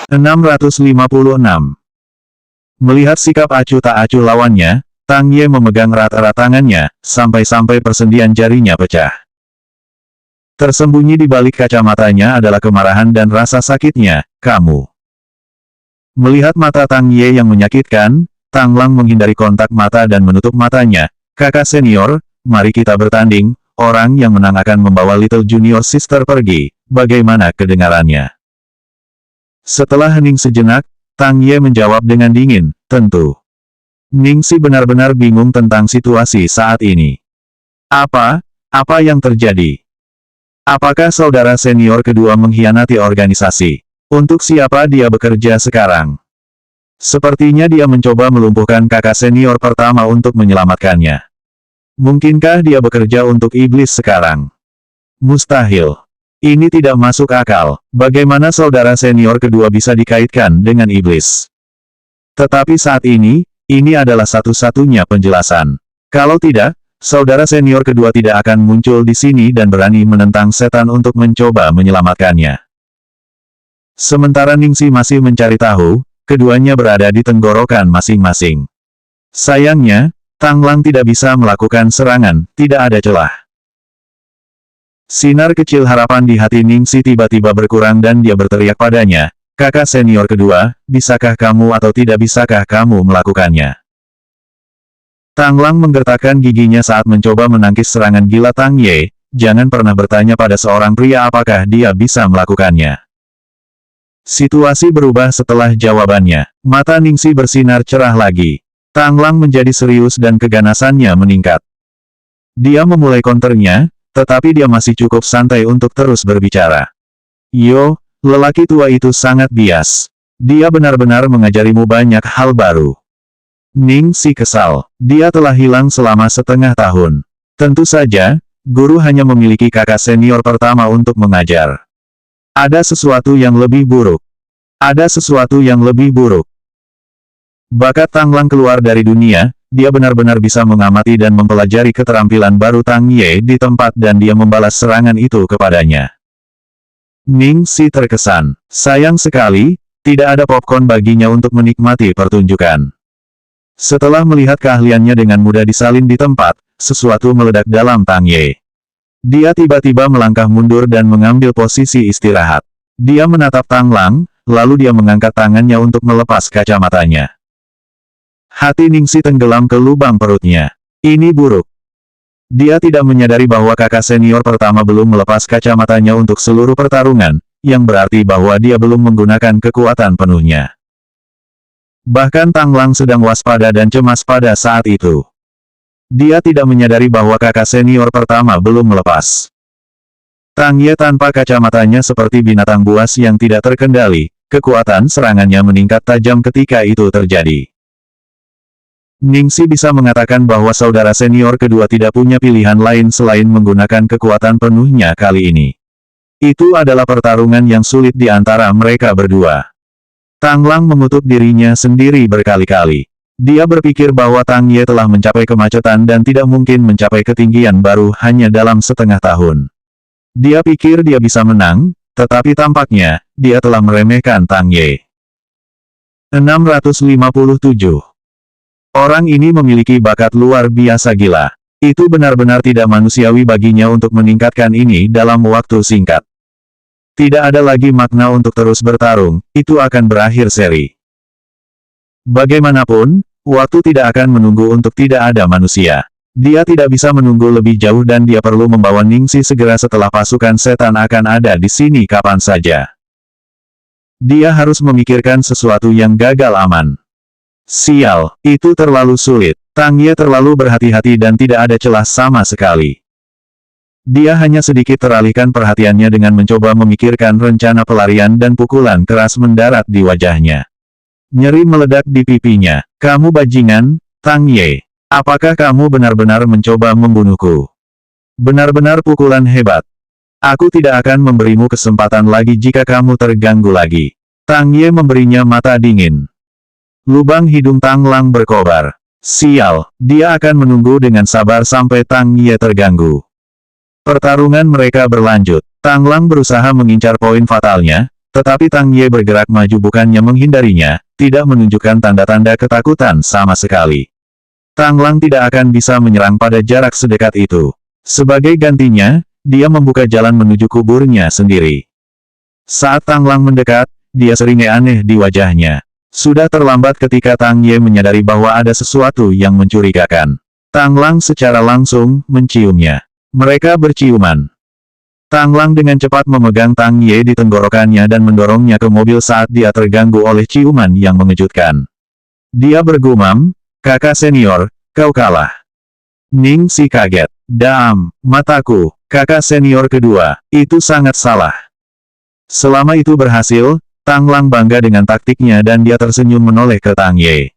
656. Melihat sikap acuh tak acuh lawannya, Tang Ye memegang erat-erat tangannya, sampai-sampai persendian jarinya pecah. Tersembunyi di balik kacamatanya adalah kemarahan dan rasa sakitnya. Kamu. Melihat mata Tang Ye yang menyakitkan, Tang Lang menghindari kontak mata dan menutup matanya. Kakak senior, mari kita bertanding. Orang yang menang akan membawa Little Junior Sister pergi. Bagaimana kedengarannya? Setelah hening sejenak, Tang Ye menjawab dengan dingin, tentu. Ningxi benar-benar bingung tentang situasi saat ini. Apa yang terjadi? Apakah saudara senior kedua mengkhianati organisasi? Untuk siapa dia bekerja sekarang? Sepertinya dia mencoba melumpuhkan kakak senior pertama untuk menyelamatkannya. Mungkinkah dia bekerja untuk iblis sekarang? Mustahil. Ini tidak masuk akal. Bagaimana saudara senior kedua bisa dikaitkan dengan iblis? Tetapi saat ini adalah satu-satunya penjelasan. Kalau tidak, saudara senior kedua tidak akan muncul di sini dan berani menentang setan untuk mencoba menyelamatkannya. Sementara Ningxi masih mencari tahu, keduanya berada di tenggorokan masing-masing. Sayangnya, Tang Lang tidak bisa melakukan serangan, tidak ada celah. Sinar kecil harapan di hati Ningxi tiba-tiba berkurang dan dia berteriak padanya, kakak senior kedua, bisakah kamu atau tidak bisakah kamu melakukannya? Tang Lang menggertakkan giginya saat mencoba menangkis serangan gila Tang Ye, jangan pernah bertanya pada seorang pria apakah dia bisa melakukannya. Situasi berubah setelah jawabannya, mata Ningxi bersinar cerah lagi. Tang Lang menjadi serius dan keganasannya meningkat. Dia memulai counternya, tetapi dia masih cukup santai untuk terus berbicara. Yo, lelaki tua itu sangat bias. Dia benar-benar mengajarimu banyak hal baru. Ningxi kesal. Dia telah hilang selama setengah tahun. Tentu saja, guru hanya memiliki kakak senior pertama untuk mengajar. Ada sesuatu yang lebih buruk. Ada sesuatu yang lebih buruk. Bakat Tang Lang keluar dari dunia. Dia benar-benar bisa mengamati dan mempelajari keterampilan baru Tang Ye di tempat dan dia membalas serangan itu kepadanya. Ningxi terkesan. Sayang sekali, tidak ada popcorn baginya untuk menikmati pertunjukan. Setelah melihat keahliannya dengan mudah disalin di tempat, sesuatu meledak dalam Tang Ye. Dia tiba-tiba melangkah mundur dan mengambil posisi istirahat. Dia menatap Tang Lang, lalu dia mengangkat tangannya untuk melepas kacamatanya. Hati Ningxi tenggelam ke lubang perutnya. Ini buruk. Dia tidak menyadari bahwa kakak senior pertama belum melepas kacamatanya untuk seluruh pertarungan, yang berarti bahwa dia belum menggunakan kekuatan penuhnya. Bahkan Tang Lang sedang waspada dan cemas pada saat itu. Dia tidak menyadari bahwa kakak senior pertama belum melepas. Tang Ye tanpa kacamatanya seperti binatang buas yang tidak terkendali, kekuatan serangannya meningkat tajam ketika itu terjadi. Ningxi bisa mengatakan bahwa saudara senior kedua tidak punya pilihan lain selain menggunakan kekuatan penuhnya kali ini. Itu adalah pertarungan yang sulit di antara mereka berdua. Tang Lang mengutuk dirinya sendiri berkali-kali. Dia berpikir bahwa Tang Ye telah mencapai kemacetan dan tidak mungkin mencapai ketinggian baru hanya dalam setengah tahun. Dia pikir dia bisa menang, tetapi tampaknya, dia telah meremehkan Tang Ye. 657. Orang ini memiliki bakat luar biasa gila. Itu benar-benar tidak manusiawi baginya untuk meningkatkan ini dalam waktu singkat. Tidak ada lagi makna untuk terus bertarung, itu akan berakhir seri. Bagaimanapun, waktu tidak akan menunggu untuk tidak ada manusia. Dia tidak bisa menunggu lebih jauh dan dia perlu membawa Ningxi segera setelah pasukan setan akan ada di sini kapan saja. Dia harus memikirkan sesuatu yang gagal aman. Sial, itu terlalu sulit. Tang Ye terlalu berhati-hati dan tidak ada celah sama sekali. Dia hanya sedikit teralihkan perhatiannya dengan mencoba memikirkan rencana pelarian dan pukulan keras mendarat di wajahnya. Nyeri meledak di pipinya. Kamu bajingan, Tang Ye. Apakah kamu benar-benar mencoba membunuhku? Benar-benar pukulan hebat. Aku tidak akan memberimu kesempatan lagi jika kamu terganggu lagi. Tang Ye memberinya mata dingin. Lubang hidung Tang Lang berkobar. Sial, dia akan menunggu dengan sabar sampai Tang Ye terganggu. Pertarungan mereka berlanjut. Tang Lang berusaha mengincar poin fatalnya, Tetapi Tang Ye bergerak maju bukannya menghindarinya, tidak menunjukkan tanda-tanda ketakutan sama sekali. Tang Lang tidak akan bisa menyerang pada jarak sedekat itu. Sebagai gantinya, dia membuka jalan menuju kuburnya sendiri. Saat Tang Lang mendekat, dia seringai aneh di wajahnya. Sudah terlambat ketika Tang Ye menyadari bahwa ada sesuatu yang mencurigakan. Tang Lang secara langsung menciumnya. Mereka berciuman. Tang Lang dengan cepat memegang Tang Ye di tenggorokannya dan mendorongnya ke mobil saat dia terganggu oleh ciuman yang mengejutkan. Dia bergumam, "Kakak senior, kau kalah." Ning Si kaget. "Daam, mataku, kakak senior kedua, itu sangat salah." Selama itu berhasil, Tang Lang bangga dengan taktiknya dan dia tersenyum menoleh ke Tang Ye.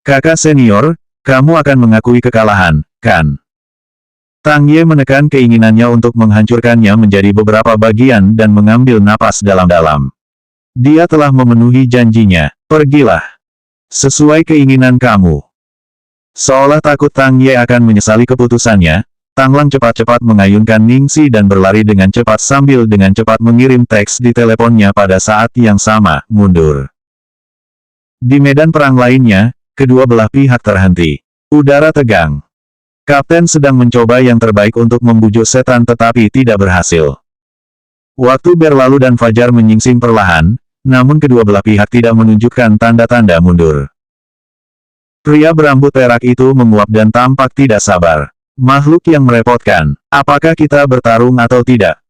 "Kakak senior, kamu akan mengakui kekalahan, kan?" Tang Ye menekan keinginannya untuk menghancurkannya menjadi beberapa bagian dan mengambil napas dalam-dalam. Dia telah memenuhi janjinya, "Pergilah. Sesuai keinginan kamu." Seolah takut Tang Ye akan menyesali keputusannya, Tang Lang cepat-cepat mengayunkan Ningsi dan berlari dengan cepat sambil dengan cepat mengirim teks di teleponnya pada saat yang sama, mundur. Di medan perang lainnya, kedua belah pihak terhenti. Udara tegang. Kapten sedang mencoba yang terbaik untuk membujuk setan tetapi tidak berhasil. Waktu berlalu dan fajar menyingsing perlahan, namun kedua belah pihak tidak menunjukkan tanda-tanda mundur. Pria berambut perak itu menguap dan tampak tidak sabar. "Makhluk yang merepotkan, apakah kita bertarung atau tidak?"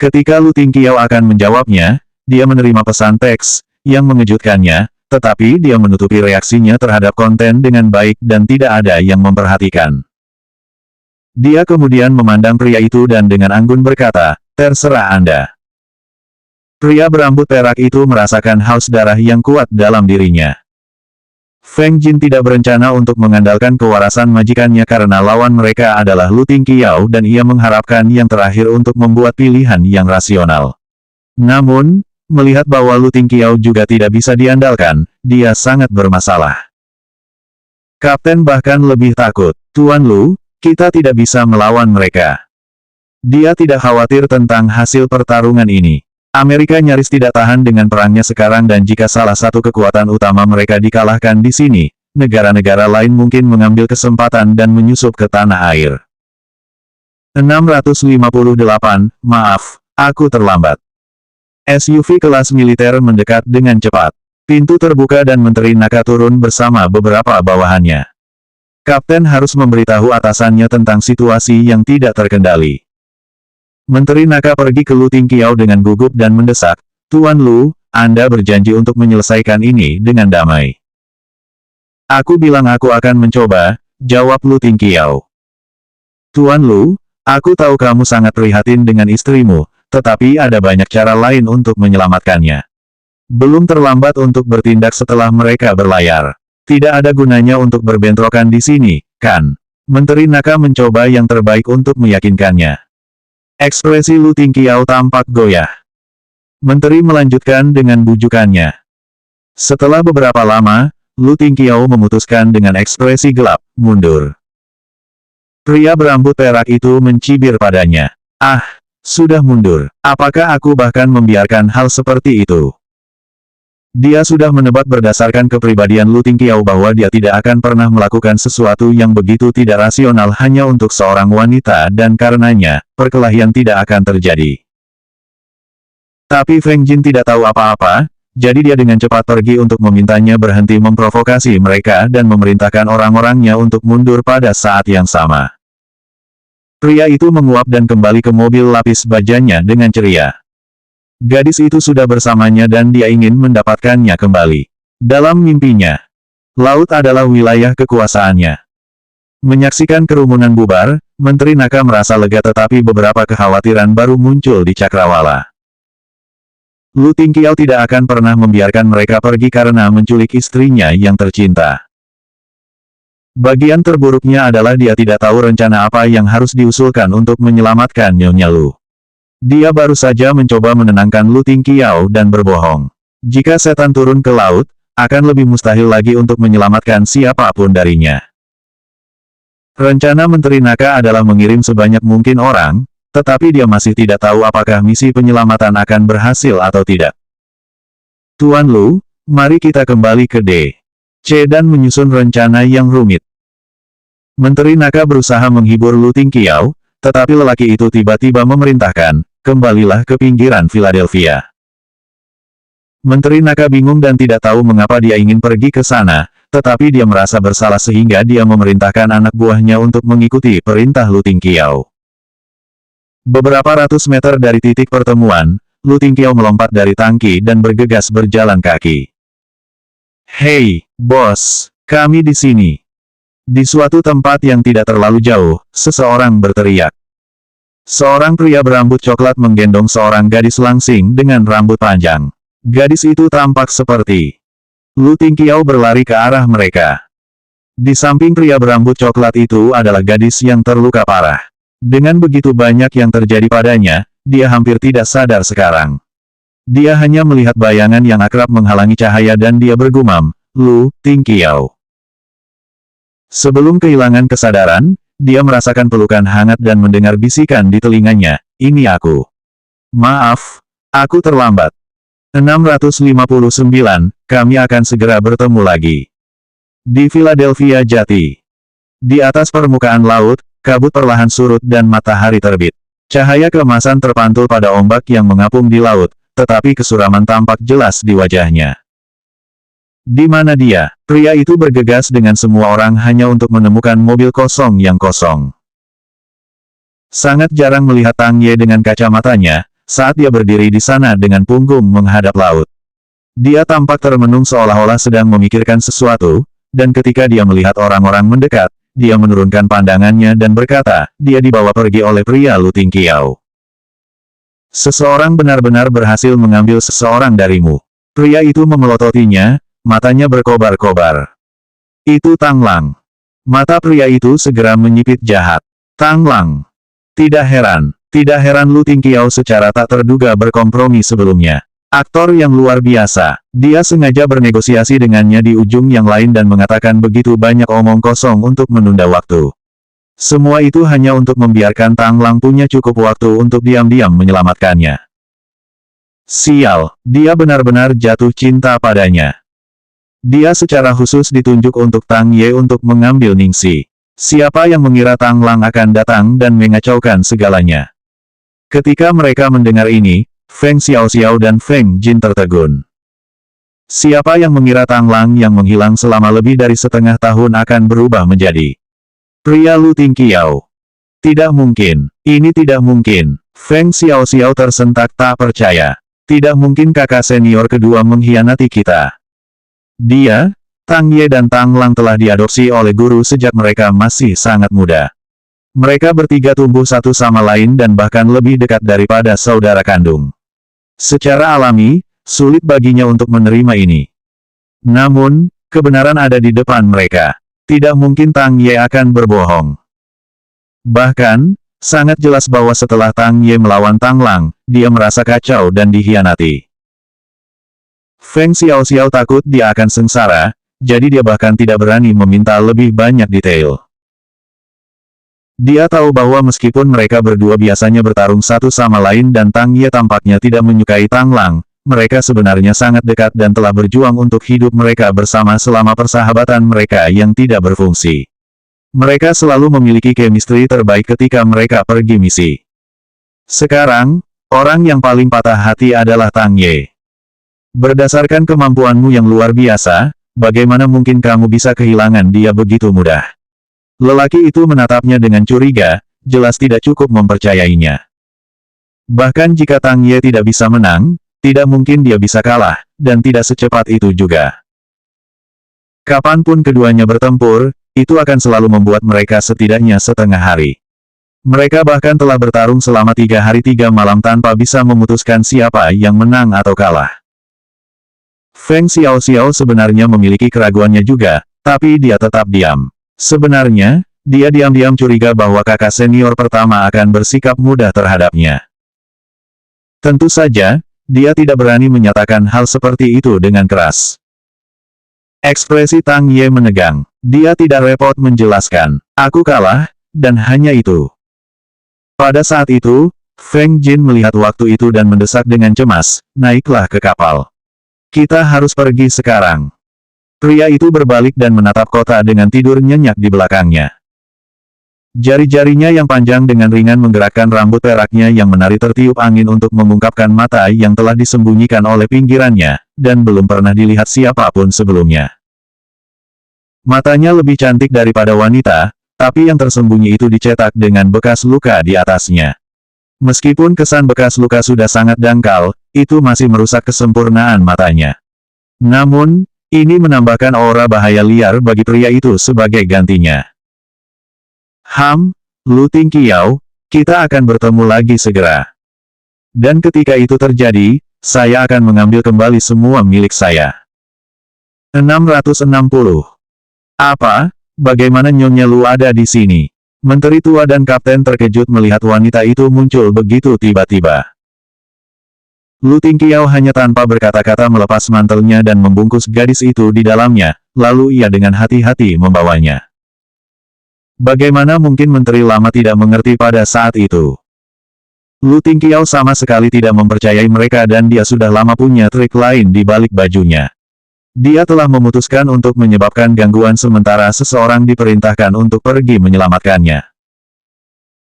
Ketika Lu Tingqiao akan menjawabnya, dia menerima pesan teks yang mengejutkannya, tetapi dia menutupi reaksinya terhadap konten dengan baik dan tidak ada yang memperhatikan. Dia kemudian memandang pria itu dan dengan anggun berkata, "Terserah Anda." Pria berambut perak itu merasakan haus darah yang kuat dalam dirinya. Feng Jin tidak berencana untuk mengandalkan kewarasan majikannya karena lawan mereka adalah Lu Tingqiao dan ia mengharapkan yang terakhir untuk membuat pilihan yang rasional. Namun, melihat bahwa Lu Tingqiao juga tidak bisa diandalkan, dia sangat bermasalah. Kapten bahkan lebih takut. "Tuan Lu, kita tidak bisa melawan mereka." Dia tidak khawatir tentang hasil pertarungan ini. Amerika nyaris tidak tahan dengan perangnya sekarang dan jika salah satu kekuatan utama mereka dikalahkan di sini, negara-negara lain mungkin mengambil kesempatan dan menyusup ke tanah air. 658, maaf, aku terlambat. SUV kelas militer mendekat dengan cepat. Pintu terbuka dan Menteri Naka turun bersama beberapa bawahannya. Kapten harus memberitahu atasannya tentang situasi yang tidak terkendali. Menteri Naka pergi ke Lu Tingqiao dengan gugup dan mendesak, "Tuan Lu, Anda berjanji untuk menyelesaikan ini dengan damai." "Aku bilang aku akan mencoba," jawab Lu Tingqiao. "Tuan Lu, aku tahu kamu sangat prihatin dengan istrimu, tetapi ada banyak cara lain untuk menyelamatkannya. Belum terlambat untuk bertindak setelah mereka berlayar. Tidak ada gunanya untuk berbentrokan di sini, kan?" Menteri Naka mencoba yang terbaik untuk meyakinkannya. Ekspresi Lu Tingqiao tampak goyah. Menteri melanjutkan dengan bujukannya. Setelah beberapa lama, Lu Tingqiao memutuskan dengan ekspresi gelap, mundur. Pria berambut perak itu mencibir padanya. "Ah, sudah mundur. Apakah aku bahkan membiarkan hal seperti itu?" Dia sudah menebak berdasarkan kepribadian Lu Tingqiao bahwa dia tidak akan pernah melakukan sesuatu yang begitu tidak rasional hanya untuk seorang wanita dan karenanya, perkelahian tidak akan terjadi. Tapi Feng Jin tidak tahu apa-apa, jadi dia dengan cepat pergi untuk memintanya berhenti memprovokasi mereka dan memerintahkan orang-orangnya untuk mundur pada saat yang sama. Pria itu menguap dan kembali ke mobil lapis bajanya dengan ceria. Gadis itu sudah bersamanya dan dia ingin mendapatkannya kembali. Dalam mimpinya, laut adalah wilayah kekuasaannya. Menyaksikan kerumunan bubar, Menteri Naka merasa lega tetapi beberapa kekhawatiran baru muncul di Cakrawala. Lu Tingqiao tidak akan pernah membiarkan mereka pergi karena menculik istrinya yang tercinta. Bagian terburuknya adalah dia tidak tahu rencana apa yang harus diusulkan untuk menyelamatkan Nyonya Lu. Dia baru saja mencoba menenangkan Lu Tingqiao dan berbohong. Jika setan turun ke laut, akan lebih mustahil lagi untuk menyelamatkan siapapun darinya. Rencana Menteri Naka adalah mengirim sebanyak mungkin orang, tetapi dia masih tidak tahu apakah misi penyelamatan akan berhasil atau tidak. Tuan Lu, mari kita kembali ke D.C. dan menyusun rencana yang rumit. Menteri Naka berusaha menghibur Lu Tingqiao, tetapi lelaki itu tiba-tiba memerintahkan, kembalilah ke pinggiran Philadelphia. Menteri Naka bingung dan tidak tahu mengapa dia ingin pergi ke sana, tetapi dia merasa bersalah sehingga dia memerintahkan anak buahnya untuk mengikuti perintah Lu Tingqiao. Beberapa ratus meter dari titik pertemuan, Lu Tingqiao melompat dari tangki dan bergegas berjalan kaki. "Hei, bos, kami di sini." Di suatu tempat yang tidak terlalu jauh, seseorang berteriak. Seorang pria berambut coklat menggendong seorang gadis langsing dengan rambut panjang. Gadis itu tampak seperti Lu Tingqiao berlari ke arah mereka. Di samping pria berambut coklat itu adalah gadis yang terluka parah. Dengan begitu banyak yang terjadi padanya, dia hampir tidak sadar sekarang. Dia hanya melihat bayangan yang akrab menghalangi cahaya dan dia bergumam, "Lu Tingqiao." Sebelum kehilangan kesadaran, dia merasakan pelukan hangat dan mendengar bisikan di telinganya, "Ini aku. Maaf, aku terlambat. 659, kami akan segera bertemu lagi." Di Philadelphia Jati. Di atas permukaan laut, kabut perlahan surut dan matahari terbit. Cahaya keemasan terpantul pada ombak yang mengapung di laut, tetapi kesuraman tampak jelas di wajahnya. "Di mana dia?" Pria itu bergegas dengan semua orang hanya untuk menemukan mobil kosong yang kosong. Sangat jarang melihat Tang Ye dengan kacamatanya, saat dia berdiri di sana dengan punggung menghadap laut. Dia tampak termenung seolah-olah sedang memikirkan sesuatu, dan ketika dia melihat orang-orang mendekat, dia menurunkan pandangannya dan berkata, "Dia dibawa pergi oleh pria Lu Tingqiao. Seseorang benar-benar berhasil mengambil seseorang darimu." Pria itu memelototinya, matanya berkobar-kobar. "Itu Tang Lang." Mata pria itu segera menyipit jahat. Tang Lang. Tidak heran Lu Tingqiao secara tak terduga berkompromi sebelumnya. Aktor yang luar biasa. Dia sengaja bernegosiasi dengannya di ujung yang lain dan mengatakan begitu banyak omong kosong untuk menunda waktu. Semua itu hanya untuk membiarkan Tang Lang punya cukup waktu untuk diam-diam menyelamatkannya. Sial, dia benar-benar jatuh cinta padanya. Dia secara khusus ditunjuk untuk Tang Ye untuk mengambil Ningxi. Siapa yang mengira Tang Lang akan datang dan mengacaukan segalanya? Ketika mereka mendengar ini, Feng Xiaoxiao dan Feng Jin tertegun. Siapa yang mengira Tang Lang yang menghilang selama lebih dari setengah tahun akan berubah menjadi pria Lu Tingqiao? Tidak mungkin. Ini tidak mungkin. Feng Xiaoxiao tersentak tak percaya. Tidak mungkin kakak senior kedua mengkhianati kita. Dia, Tang Ye dan Tang Lang telah diadopsi oleh guru sejak mereka masih sangat muda. Mereka bertiga tumbuh satu sama lain dan bahkan lebih dekat daripada saudara kandung. Secara alami, sulit baginya untuk menerima ini. Namun, kebenaran ada di depan mereka. Tidak mungkin Tang Ye akan berbohong. Bahkan, sangat jelas bahwa setelah Tang Ye melawan Tang Lang, dia merasa kacau dan dikhianati. Feng Xiaoxiao takut dia akan sengsara, jadi dia bahkan tidak berani meminta lebih banyak detail. Dia tahu bahwa meskipun mereka berdua biasanya bertarung satu sama lain dan Tang Ye tampaknya tidak menyukai Tang Lang, mereka sebenarnya sangat dekat dan telah berjuang untuk hidup mereka bersama selama persahabatan mereka yang tidak berfungsi. Mereka selalu memiliki chemistry terbaik ketika mereka pergi misi. Sekarang, orang yang paling patah hati adalah Tang Ye. Berdasarkan kemampuanmu yang luar biasa, bagaimana mungkin kamu bisa kehilangan dia begitu mudah? Lelaki itu menatapnya dengan curiga, jelas tidak cukup mempercayainya. Bahkan jika Tang Ye tidak bisa menang, tidak mungkin dia bisa kalah, dan tidak secepat itu juga. Kapanpun keduanya bertempur, itu akan selalu membuat mereka setidaknya setengah hari. Mereka bahkan telah bertarung selama 3 hari 3 malam tanpa bisa memutuskan siapa yang menang atau kalah. Feng Xiaoxiao sebenarnya memiliki keraguannya juga, tapi dia tetap diam. Sebenarnya, dia diam-diam curiga bahwa kakak senior pertama akan bersikap mudah terhadapnya. Tentu saja, dia tidak berani menyatakan hal seperti itu dengan keras. Ekspresi Tang Ye menegang. Dia tidak repot menjelaskan, "Aku kalah, dan hanya itu." Pada saat itu, Feng Jin melihat waktu itu dan mendesak dengan cemas, naiklah ke kapal. Kita harus pergi sekarang. Pria itu berbalik dan menatap kota dengan tidur nyenyak di belakangnya. Jari-jarinya yang panjang dengan ringan menggerakkan rambut peraknya yang menari tertiup angin untuk mengungkapkan mata yang telah disembunyikan oleh pinggirannya, dan belum pernah dilihat siapapun sebelumnya. Matanya lebih cantik daripada wanita, tapi yang tersembunyi itu dicetak dengan bekas luka di atasnya. Meskipun kesan bekas luka sudah sangat dangkal, itu masih merusak kesempurnaan matanya. Namun, ini menambahkan aura bahaya liar bagi pria itu sebagai gantinya. Lu Tingqiao, kita akan bertemu lagi segera. Dan ketika itu terjadi, saya akan mengambil kembali semua milik saya. 660. Apa? Bagaimana Nyonya Lu ada di sini? Menteri tua dan kapten terkejut melihat wanita itu muncul begitu tiba-tiba. Lu Tingqiao hanya tanpa berkata-kata melepas mantelnya dan membungkus gadis itu di dalamnya, lalu ia dengan hati-hati membawanya. Bagaimana mungkin menteri lama tidak mengerti pada saat itu? Lu Tingqiao sama sekali tidak mempercayai mereka dan dia sudah lama punya trik lain di balik bajunya. Dia telah memutuskan untuk menyebabkan gangguan sementara seseorang diperintahkan untuk pergi menyelamatkannya.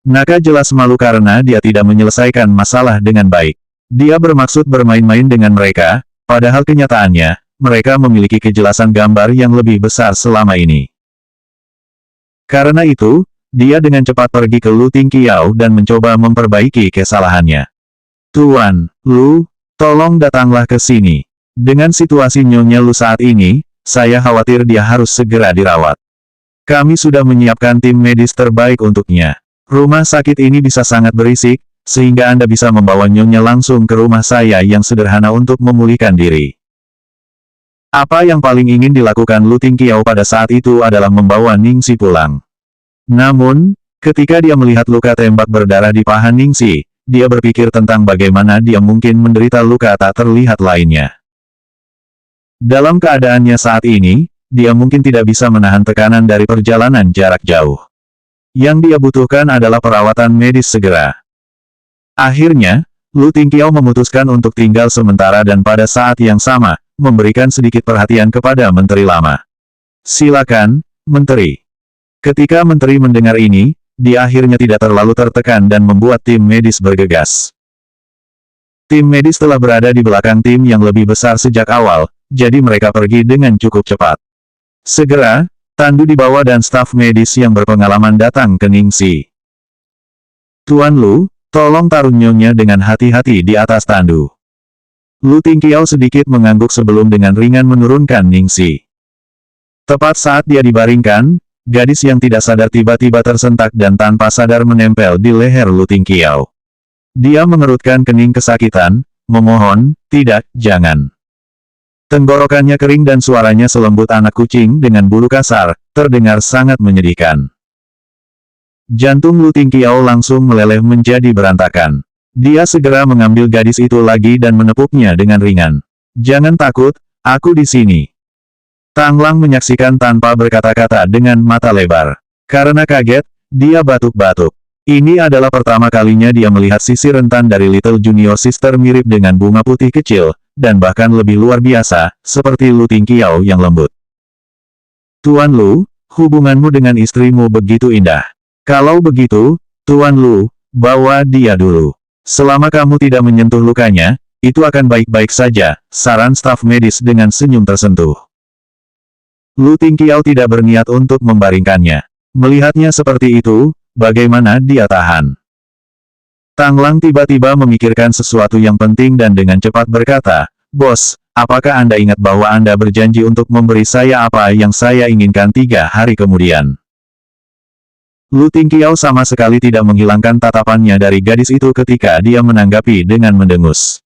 Naka jelas malu karena dia tidak menyelesaikan masalah dengan baik. Dia bermaksud bermain-main dengan mereka, padahal kenyataannya, mereka memiliki kejelasan gambar yang lebih besar selama ini. Karena itu, dia dengan cepat pergi ke Lu Tingqiao dan mencoba memperbaiki kesalahannya. Tuan, Lu, tolong datanglah ke sini. Dengan situasi Nyonya Lu saat ini, saya khawatir dia harus segera dirawat. Kami sudah menyiapkan tim medis terbaik untuknya. Rumah sakit ini bisa sangat berisik, sehingga Anda bisa membawa Nyonya langsung ke rumah saya yang sederhana untuk memulihkan diri. Apa yang paling ingin dilakukan Lu Tingqiao pada saat itu adalah membawa Ningxi pulang. Namun, ketika dia melihat luka tembak berdarah di paha Ningxi, dia berpikir tentang bagaimana dia mungkin menderita luka tak terlihat lainnya. Dalam keadaannya saat ini, dia mungkin tidak bisa menahan tekanan dari perjalanan jarak jauh. Yang dia butuhkan adalah perawatan medis segera. Akhirnya, Lu Tingqiao memutuskan untuk tinggal sementara dan pada saat yang sama, memberikan sedikit perhatian kepada menteri lama. Silakan, menteri. Ketika menteri mendengar ini, dia akhirnya tidak terlalu tertekan dan membuat tim medis bergegas. Tim medis telah berada di belakang tim yang lebih besar sejak awal, jadi mereka pergi dengan cukup cepat. Segera, tandu dibawa dan staf medis yang berpengalaman datang ke Ningxi. Tuan Lu, tolong taruh Nyonya dengan hati-hati di atas tandu. Lu Tingqiao sedikit mengangguk sebelum dengan ringan menurunkan Ningxi. Tepat saat dia dibaringkan, gadis yang tidak sadar tiba-tiba tersentak dan tanpa sadar menempel di leher Lu Tingqiao. Dia mengerutkan kening kesakitan, memohon, tidak, jangan. Tenggorokannya kering dan suaranya selembut anak kucing dengan bulu kasar, terdengar sangat menyedihkan. Jantung Lu Tingqiao langsung meleleh menjadi berantakan. Dia segera mengambil gadis itu lagi dan menepuknya dengan ringan. Jangan takut, aku di sini. Tang Lang menyaksikan tanpa berkata-kata dengan mata lebar. Karena kaget, dia batuk-batuk. Ini adalah pertama kalinya dia melihat sisi rentan dari Little Junior Sister mirip dengan bunga putih kecil, dan bahkan lebih luar biasa, seperti Lu Tingqiao yang lembut. Tuan Lu, hubunganmu dengan istrimu begitu indah. Kalau begitu, Tuan Lu, bawa dia dulu. Selama kamu tidak menyentuh lukanya, itu akan baik-baik saja, saran staf medis dengan senyum tersentuh. Lu Tingqiao tidak berniat untuk membaringkannya. Melihatnya seperti itu, bagaimana dia tahan? Tang Lang tiba-tiba memikirkan sesuatu yang penting dan dengan cepat berkata, Bos, apakah Anda ingat bahwa Anda berjanji untuk memberi saya apa yang saya inginkan 3 hari kemudian? Lu Tingqiao sama sekali tidak menghilangkan tatapannya dari gadis itu ketika dia menanggapi dengan mendengus.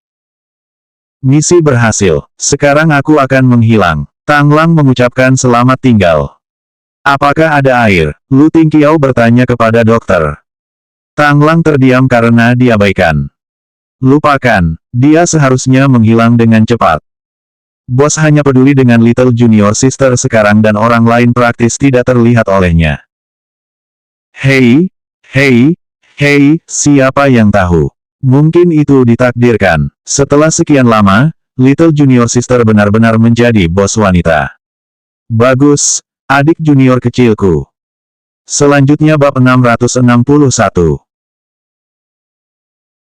Misi berhasil. Sekarang aku akan menghilang. Tang Lang mengucapkan selamat tinggal. Apakah ada air? Lu Tingqiao bertanya kepada dokter. Tang Lang terdiam karena diabaikan. Lupakan, dia seharusnya menghilang dengan cepat. Bos hanya peduli dengan Little Junior Sister sekarang dan orang lain praktis tidak terlihat olehnya. Hei, Hei, siapa yang tahu? Mungkin itu ditakdirkan. Setelah sekian lama, Little Junior Sister benar-benar menjadi bos wanita. Bagus, adik junior kecilku. Selanjutnya bab 661.